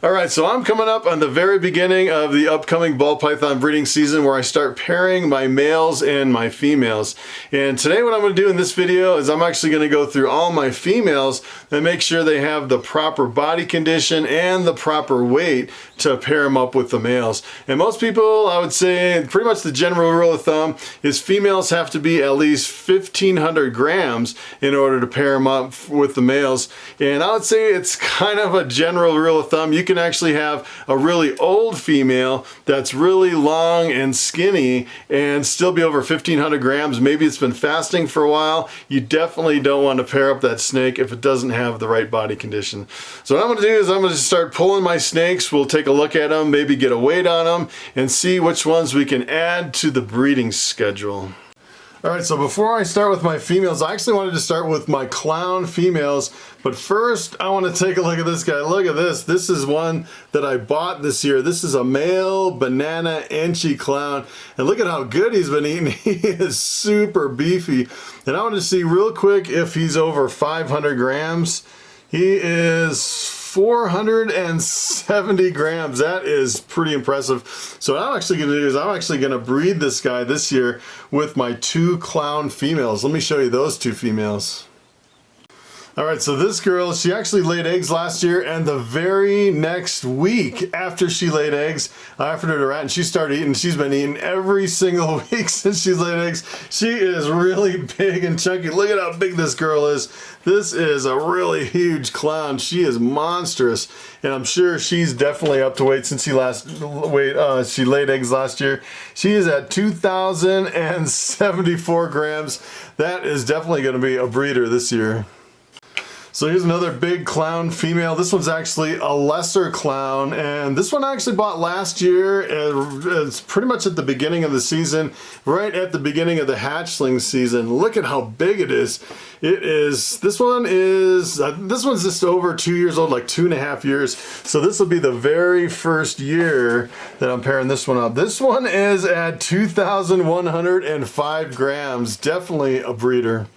Alright, so I'm coming up on the very beginning of the upcoming ball python breeding season where I start pairing my males and my females. And today what I'm going to do in this video is I'm actually going to go through all my females and make sure they have the proper body condition and the proper weight to pair them up with the males. And most people, I would say, pretty much the general rule of thumb is females have to be at least 1,500 grams in order to pair them up with the males. And I would say it's kind of a general rule of thumb. You can actually have a really old female that's really long and skinny and still be over 1,500 grams. Maybe it's been fasting for a while. You definitely don't want to pair up that snake if it doesn't have the right body condition. So what I'm going to do is I'm going to start pulling my snakes. We'll take a look at them, maybe get a weight on them, and see which ones we can add to the breeding schedule. Alright, so before I start with my females, I actually wanted to start with my clown females, but first I want to take a look at this guy. Look at this. This is one that I bought this year. This is a male banana Enchi clown, and look at how good he's been eating. He is super beefy, and I want to see real quick if he's over 500 grams. He is 470 grams. That is pretty impressive. So what I'm actually going to do is I'm actually going to breed this guy this year with my two clown females. Let me show you those two females. Alright, so this girl, she actually laid eggs last year, and the very next week after she laid eggs, I offered her to rat and she started eating. She's been eating every single week since she's laid eggs. She is really big and chunky. Look at how big this girl is. This is a really huge clown. She is monstrous, and I'm sure she's definitely up to weight since she she laid eggs last year. She is at 2,074 grams. That is definitely going to be a breeder this year. So here's another big clown female. This one's actually a lesser clown, and this one I actually bought last year. It's pretty much at the beginning of the season, right at the beginning of the hatchling season. Look at how big it is. This one's just over 2 years old, like 2.5 years. So this will be the very first year that I'm pairing this one up. This one is at 2,105 grams. Definitely a breeder.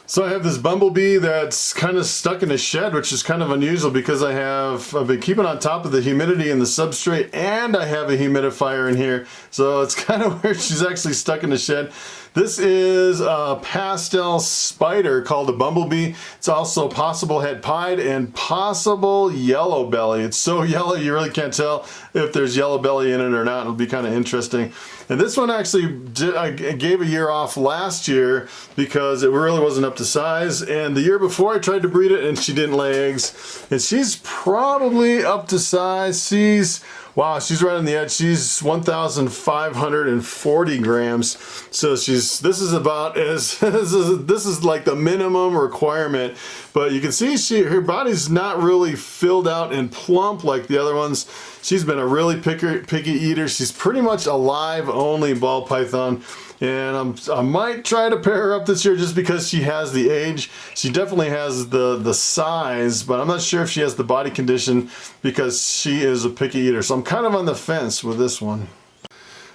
So I have this bumblebee that's kind of stuck in a shed, which is kind of unusual because I've been keeping on top of the humidity in the substrate, and I have a humidifier in here. So it's kind of weird she's actually stuck in the shed. This is a pastel spider called a bumblebee. It's also possible head pied and possible yellow belly. It's so yellow you really can't tell if there's yellow belly in it or not. It'll be kind of interesting. And this one actually, I gave a year off last year because it really wasn't up to size. And the year before I tried to breed it and she didn't lay eggs. And she's probably up to size. Wow, she's right on the edge. She's 1,540 grams. So this is about as, this is like the minimum requirement. But you can see her body's not really filled out and plump like the other ones. She's been a really picky eater. She's pretty much a live only ball python. And I might try to pair her up this year just because she has the age. She definitely has the size, but I'm not sure if she has the body condition because she is a picky eater. So I'm kind of on the fence with this one.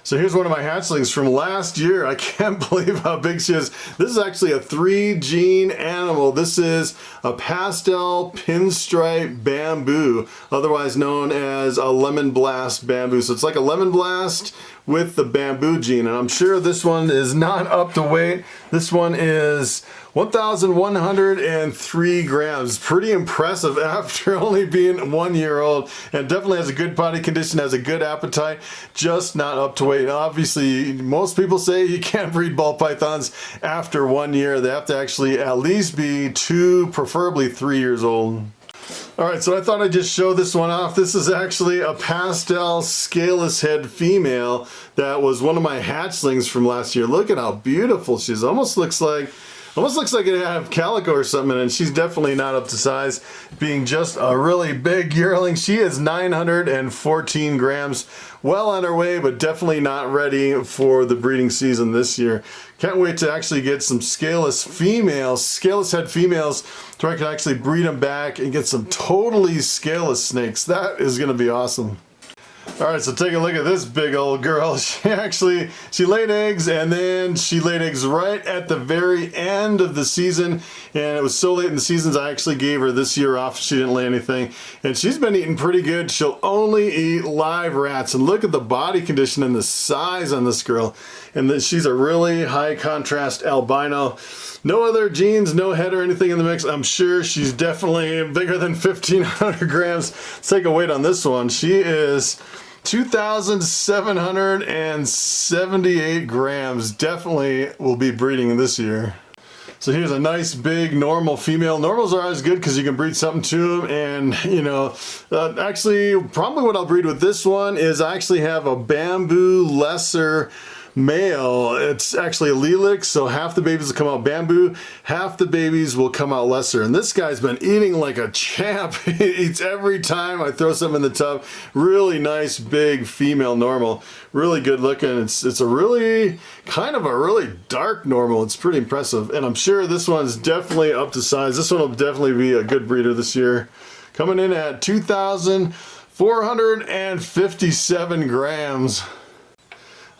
So here's one of my hatchlings from last year. I can't believe how big she is. This is actually a 3-gene animal. This is a pastel pinstripe bamboo, otherwise known as a lemon blast bamboo. So it's like a lemon blast with the bamboo gene, and I'm sure this one is not up to weight. This one is 1,103 grams. Pretty impressive after only being 1 year old, and definitely has a good body condition, has a good appetite, just not up to weight. Obviously, most people say you can't breed ball pythons after 1 year. They have to actually at least be 2, preferably 3 years old. Alright, so I thought I'd just show this one off. This is actually a pastel scaleless head female that was one of my hatchlings from last year. Look at how beautiful she is. Almost looks like it have calico or something, and she's definitely not up to size, being just a really big yearling. She is 914 grams. Well on her way, but definitely not ready for the breeding season this year. Can't wait to actually get some scaleless head females, so I can actually breed them back and get some totally scaleless snakes. That is going to be awesome. All right, so take a look at this big old girl. She laid eggs, and then she laid eggs right at the very end of the season, and it was so late in the seasons I actually gave her this year off. She didn't lay anything, and she's been eating pretty good. She'll only eat live rats, and look at the body condition and the size on this girl. And she's a really high contrast albino. No other genes, no head or anything in the mix. I'm sure she's definitely bigger than 1,500 grams. Let's take a weight on this one. She is 2,778 grams. Definitely will be breeding this year. So here's a nice big normal female. Normals are always good because you can breed something to them, and you know, actually probably what I'll breed with this one is I actually have a bamboo lesser male. It's actually a lilac, so half the babies will come out bamboo, half the babies will come out lesser. And this guy's been eating like a champ. He eats every time I throw something in the tub. Really nice big female normal, really good looking. It's a really kind of a really dark normal. It's pretty impressive, and I'm sure this one's definitely up to size. This one will definitely be a good breeder this year. Coming in at 2,457 grams.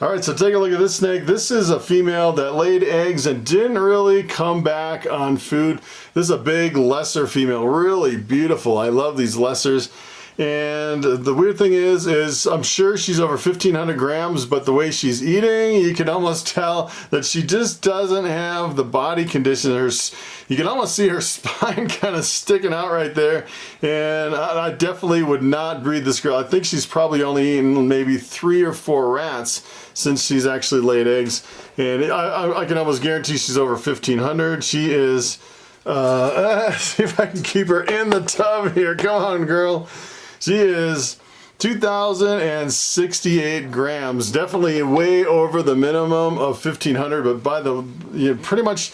All right, so take a look at this snake. This is a female that laid eggs and didn't really come back on food. This is a big lesser female, really beautiful. I love these lessers. And the weird thing is I'm sure she's over 1,500 grams, but the way she's eating, you can almost tell that she just doesn't have the body condition. You can almost see her spine kind of sticking out right there. And I definitely would not breed this girl. I think she's probably only eaten maybe 3 or 4 rats since she's actually laid eggs. And I can almost guarantee she's over 1,500. She is, see if I can keep her in the tub here. Come on, girl. She is 2,068 grams, definitely way over the minimum of 1,500, but by the pretty much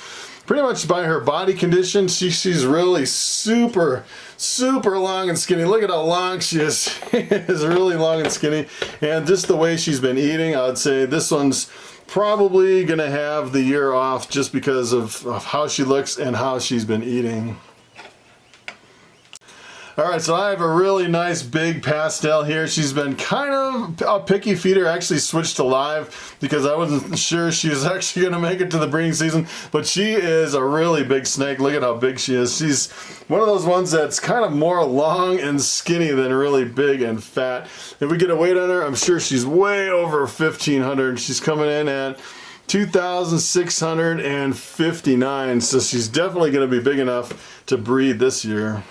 by her body condition, she's really super long and skinny. Look at how long she is. She is really long and skinny, and just the way she's been eating, I would say this one's probably gonna have the year off just because of how she looks and how she's been eating. Alright, so I have a really nice big pastel here. She's been kind of a picky feeder. I actually switched to live because I wasn't sure she was actually going to make it to the breeding season. But she is a really big snake. Look at how big she is. She's one of those ones that's kind of more long and skinny than really big and fat. If we get a weight on her, I'm sure she's way over 1,500. She's coming in at 2,659. So she's definitely going to be big enough to breed this year.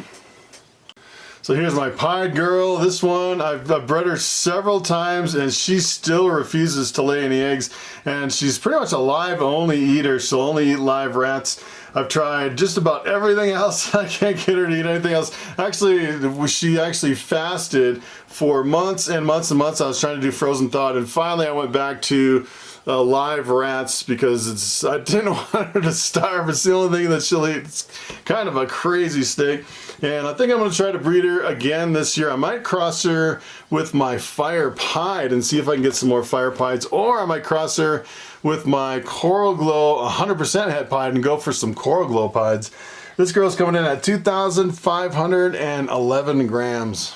So here's my pied girl. This one, I've bred her several times and she still refuses to lay any eggs. And she's pretty much a live only eater. She'll only eat live rats. I've tried just about everything else. I can't get her to eat anything else. Actually, she actually fasted for months and months and months. I was trying to do frozen thawed, and finally I went back to live rats because I didn't want her to starve. It's the only thing that she'll eat. It's kind of a crazy snake. And I think I'm going to try to breed her again this year. I might cross her with my fire pied and see if I can get some more fire pieds, or I might cross her with my coral glow 100% het pied and go for some coral glow pieds. This girl's coming in at 2,511 grams.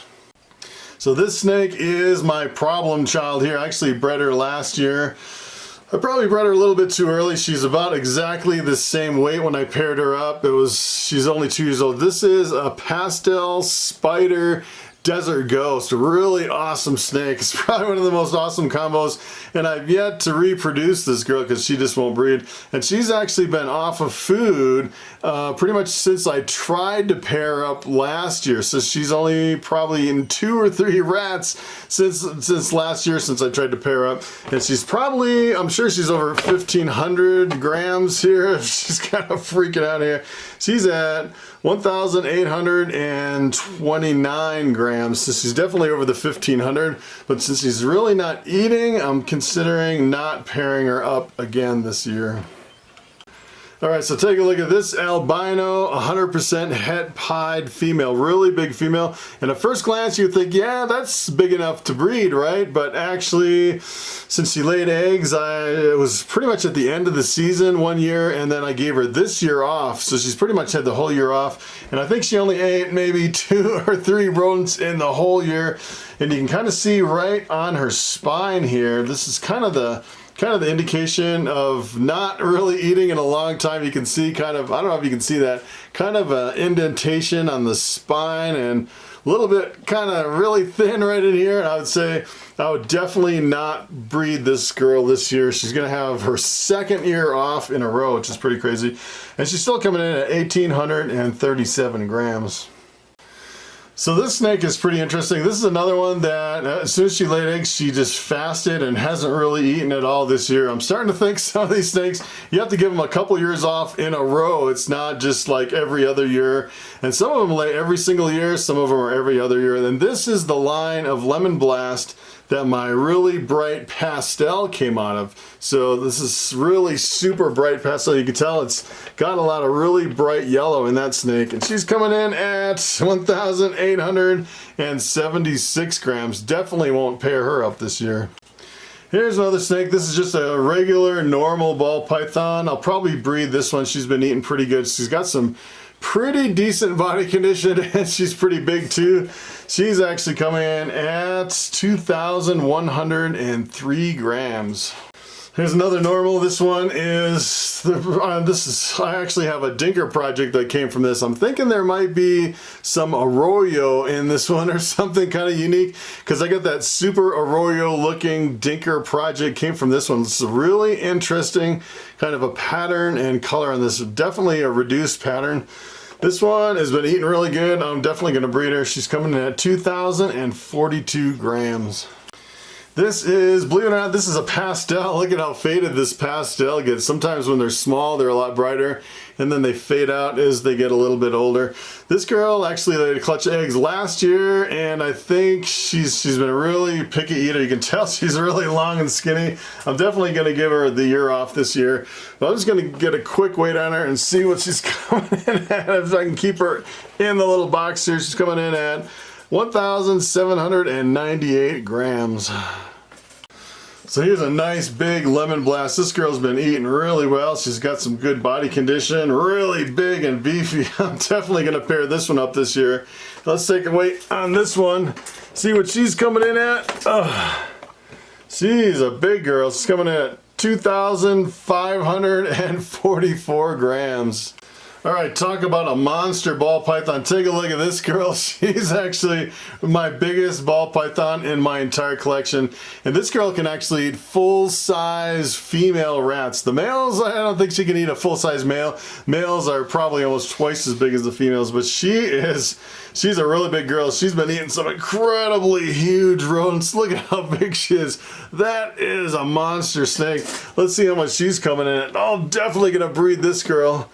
So this snake is my problem child here. I actually bred her last year. I probably bred her a little bit too early. She's about exactly the same weight when I paired her up. She's only 2 years old. This is a pastel spider desert ghost. Really awesome snake. It's probably one of the most awesome combos, and I've yet to reproduce this girl because she just won't breed. And she's actually been off of food pretty much since I tried to pair up last year. So she's only probably in 2 or 3 rats since last year, since I tried to pair up. And she's probably, I'm sure she's over 1,500 grams here. She's kind of freaking out here. She's at 1,829 grams, so she's definitely over the 1,500, but since she's really not eating, I'm considering not pairing her up again this year. All right, so take a look at this albino, 100% het pied female, really big female. And at first glance, you'd think, yeah, that's big enough to breed, right? But actually, since she laid eggs, it was pretty much at the end of the season 1 year, and then I gave her this year off. So she's pretty much had the whole year off. And I think she only ate maybe 2 or 3 rodents in the whole year. And you can kind of see right on her spine here, this is kind of the indication of not really eating in a long time. You can see kind of, I don't know if you can see that, kind of an indentation on the spine and a little bit kind of really thin right in here. And I would say I would definitely not breed this girl this year. She's going to have her 2nd year off in a row, which is pretty crazy. And she's still coming in at 1,837 grams. So this snake is pretty interesting. This is another one that as soon as she laid eggs, she just fasted and hasn't really eaten at all this year. I'm starting to think some of these snakes, you have to give them a couple years off in a row. It's not just like every other year. And some of them lay every single year, some of them are every other year. And then this is the line of Lemon Blast that my really bright pastel came out of. So this is really super bright pastel. You can tell it's got a lot of really bright yellow in that snake. And she's coming in at 1,876 grams. Definitely won't pair her up this year. Here's another snake. This is just a regular normal ball python. I'll probably breed this one. She's been eating pretty good. She's got some pretty decent body condition and she's pretty big too. She's actually coming in at 2,103 grams. Here's another normal. This one is, I actually have a dinker project that came from this. I'm thinking there might be some arroyo in this one or something kind of unique because I got that super arroyo looking dinker project came from this one. It's a really interesting kind of a pattern and color on this. Definitely a reduced pattern. This one has been eating really good. I'm definitely going to breed her. She's coming in at 2,042 grams. This is, believe it or not, this is a pastel. Look at how faded this pastel gets. Sometimes when they're small, they're a lot brighter, and then they fade out as they get a little bit older. This girl actually laid a clutch of eggs last year, and I think she's been a really picky eater. You can tell she's really long and skinny. I'm definitely going to give her the year off this year. But I'm just going to get a quick weight on her and see what she's coming in at. If I can keep her in the little box here, she's coming in at 1,798 grams. So here's a nice big Lemon Blast. This girl's been eating really well. She's got some good body condition, really big and beefy. I'm definitely gonna pair this one up this year. Let's take a weight on this one. See what she's coming in at. She's a big girl. She's coming in at 2,544 grams. All right, talk about a monster ball python. Take a look at this girl. She's actually my biggest ball python in my entire collection. And this girl can actually eat full-size female rats. The males, I don't think she can eat a full-size male. Males are probably almost twice as big as the females, but she's a really big girl. She's been eating some incredibly huge rodents. Look at how big she is. That is a monster snake. Let's see how much she's coming in at. I'm definitely gonna breed this girl.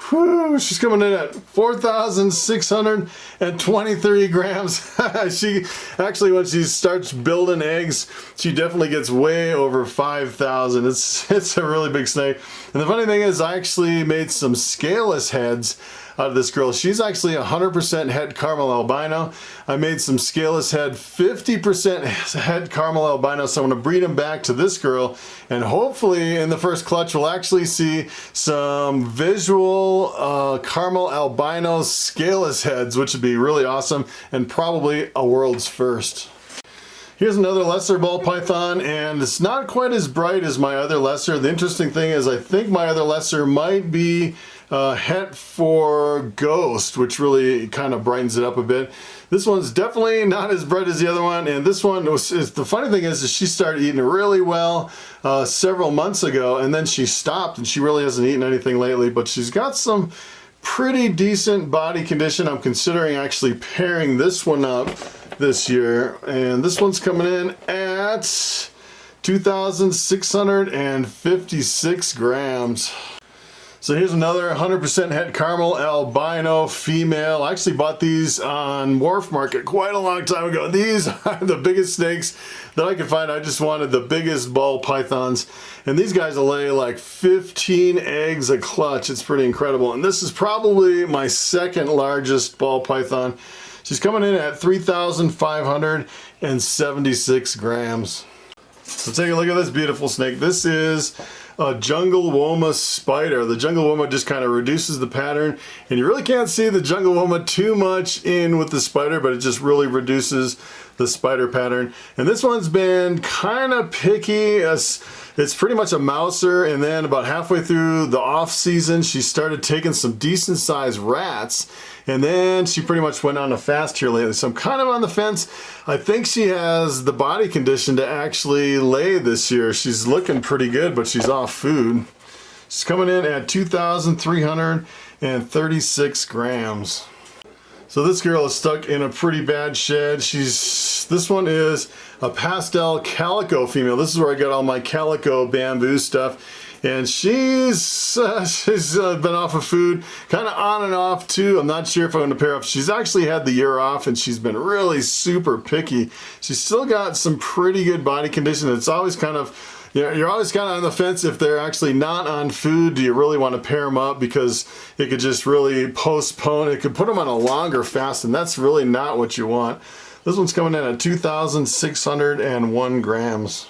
Whew, she's coming in at 4,623 grams. She actually, when she starts building eggs, she definitely gets way over 5,000. It's a really big snake. And the funny thing is, I actually made some scaleless heads out of this girl. She's actually 100% het caramel albino. I made some scaleless head, 50% het caramel albino, so I'm going to breed them back to this girl, and hopefully in the first clutch we'll actually see some visual caramel albino scaleless heads, which would be really awesome and probably a world's first. Here's another lesser ball python, and it's not quite as bright as my other lesser. The interesting thing is I think my other lesser might be het for ghost, which really kind of brightens it up a bit. This one's definitely not as bright as the other one, and this one the funny thing is she started eating really well several months ago, and then she stopped, and she really hasn't eaten anything lately, but she's got some pretty decent body condition. I'm considering actually pairing this one up this year, and this one's coming in at 2,656 grams. So here's another 100% het caramel albino female. I actually bought these on Wharf Market quite a long time ago. These are the biggest snakes that I could find. I just wanted the biggest ball pythons. And these guys will lay like 15 eggs a clutch. It's pretty incredible. And this is probably my second largest ball python. She's coming in at 3,576 grams. So take a look at this beautiful snake. This is a jungle woma spider. The jungle woma just kind of reduces the pattern, and you really can't see the jungle woma too much in with the spider, but it just really reduces the spider pattern. And this one's been kind of picky. It's pretty much a mouser, and then about halfway through the off season she started taking some decent sized rats, and then she pretty much went on a fast here lately. So I'm kind of on the fence. I think she has the body condition to actually lay this year. She's looking pretty good, but she's off food. She's coming in at 2,336 grams. So this girl is stuck in a pretty bad shed. This one is a pastel calico female. This is where I got all my calico bamboo stuff. And she's been off of food, kind of on and off too. I'm not sure if I'm going to pair up. She's actually had the year off, and she's been really super picky. She's still got some pretty good body condition. It's always kind of, you're always kind of on the fence if they're actually not on food. Do you really want to pair them up? Because it could just really postpone. It could put them on a longer fast, and that's really not what you want. This one's coming in at 2,601 grams.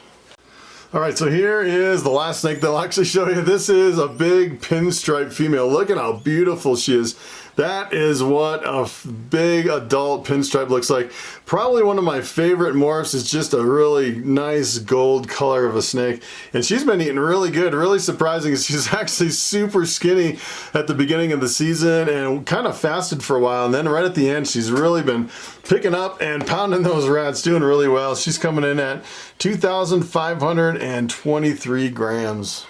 All right, so here is the last snake that I'll actually show you. This is a big pinstripe female. Look at how beautiful she is. That is what a big adult pinstripe looks like. Probably one of my favorite morphs. Is just a really nice gold color of a snake. And she's been eating really good. Really surprising. She's actually super skinny at the beginning of the season and kind of fasted for a while. And then right at the end, she's really been picking up and pounding those rats, doing really well. She's coming in at 2,523 grams.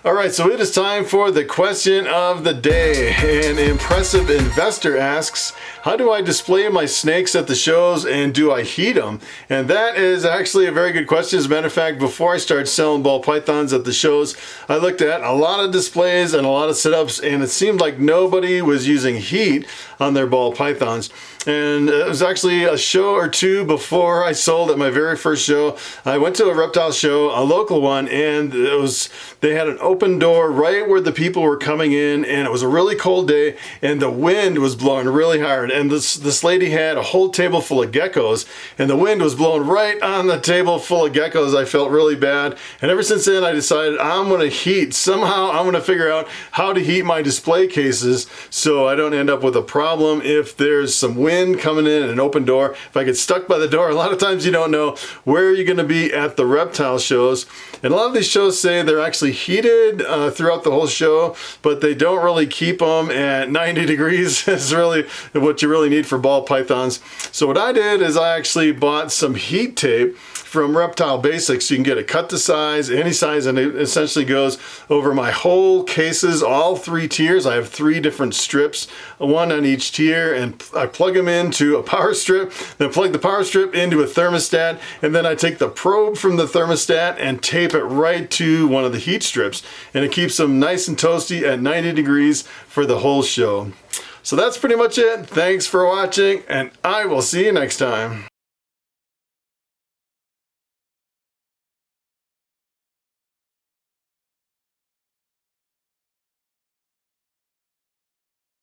All right, so it is time for the question of the day. An impressive investor asks, how do I display my snakes at the shows, and do I heat them? And that is actually a very good question. As a matter of fact, before I started selling ball pythons at the shows, I looked at a lot of displays and a lot of setups, and it seemed like nobody was using heat on their ball pythons. And it was actually a show or two before I sold at my very first show. I went to a reptile show, a local one, and they had an open door right where the people were coming in, and it was a really cold day, and the wind was blowing really hard. And this lady had a whole table full of geckos, and the wind was blowing right on the table full of geckos. I felt really bad, and ever since then I decided I'm gonna heat. Somehow I'm gonna figure out how to heat my display cases so I don't end up with a problem if there's some wind coming in and an open door. If I get stuck by the door, a lot of times you don't know where you're going to be at the reptile shows. And a lot of these shows say they're actually heated throughout the whole show, but they don't really keep them at 90 degrees. Is really what you really need for ball pythons. So what I did is I actually bought some heat tape from Reptile Basics. You can get it cut to size, any size, and it essentially goes over my whole cases, all three tiers. I have three different strips, one on each tier, and I plug them into a power strip, then plug the power strip into a thermostat, and then I take the probe from the thermostat and tape it right to one of the heat strips, and it keeps them nice and toasty at 90 degrees for the whole show. So that's pretty much it. Thanks for watching, and I will see you next time.